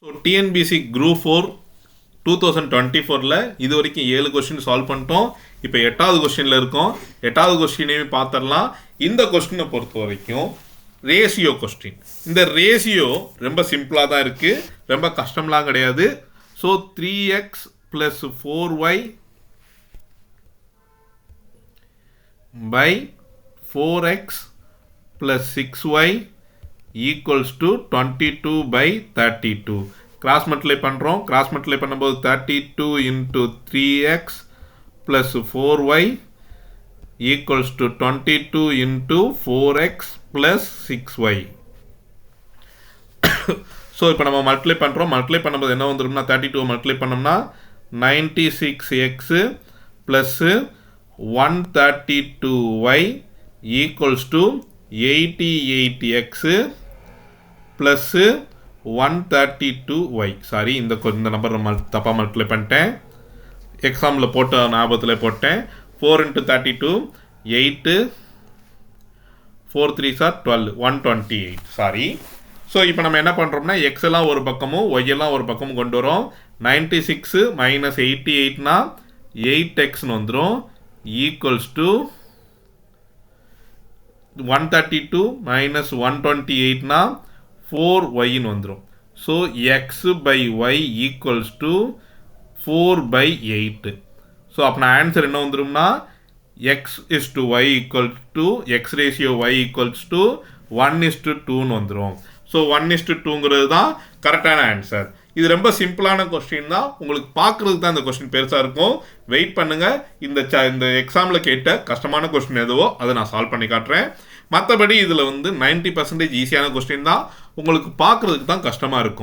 So TNPSC group 4 2024 இது வரைக்கும் 7 question solve பண்ணிட்டோம். இப்போ 8வது கொஸ்டினில் இருக்கோம். 8வது கொஸ்டினையும் பார்த்துடலாம். இந்த கொஸ்டினை பொறுத்த வரைக்கும் ரேஷியோ கொஸ்டின். இந்த ரேஷியோ ரொம்ப சிம்பிளாக தான் இருக்குது, ரொம்ப கஷ்டம்லாம் கிடையாது. So 3x + 4y by 4x + 6y equals to 22/32. Cross multiply பண்ணுறோம். கிராஸ் மல்டிப்ளை பண்ணும்போது 32 into 3x plus 4y equals to 22 into 4x plus 6y. So இப்போ நம்ம மல்டிப்ளை பண்ணுறோம். மல்டிப்ளை பண்ணும்போது என்ன வந்துடும்னா 32 மல்டிப்ளை பண்ணோம்னா 96x plus 132y equals to 88x plus 132y. Sorry, இந்த number நம்ம தப்பாக மல்டிப்ளை பண்ணிட்டேன். எக்ஸாமில் போட்ட ஞாபகத்தில் போட்டேன். 4 into 32 8 4 3s are 12 128. Sorry. So இப்போ நம்ம என்ன பண்ணுறோம்னா எக்ஸ் எல்லாம் ஒரு பக்கமும் ஒய் எல்லாம் ஒரு பக்கமும் கொண்டு வரோம். 96 minus 88னா 8xன்னு வந்துடும். ஈக்குவல்ஸ் டு 132 minus 128னா 4yன்னு வந்துடும். So X by Y equals to 4/8. So அப்போ நான் ஆன்சர் என்ன வந்துடும்னா X is to Y equals to X ratio Y equals to 1:2ன்னு வந்துடும். ஸோ 1:2ங்கிறது தான் கரெக்டான ஆன்சர். இது ரொம்ப சிம்பிளான கொஸ்டின் தான். உங்களுக்கு பார்க்குறதுக்கு தான் இந்த கொஸ்டின் பெருசாக இருக்கும். வெயிட் பண்ணுங்கள். இந்த எக்ஸாமில் கேட்ட கஷ்டமான கொஸ்டின் எதுவோ அதை நான் சால்வ் பண்ணி காட்டுறேன். மற்றபடி இதில் 90% ஈஸியான கொஸ்டின் தான். உங்களுக்கு பார்க்குறதுக்கு தான் கஷ்டமாக இருக்கும்.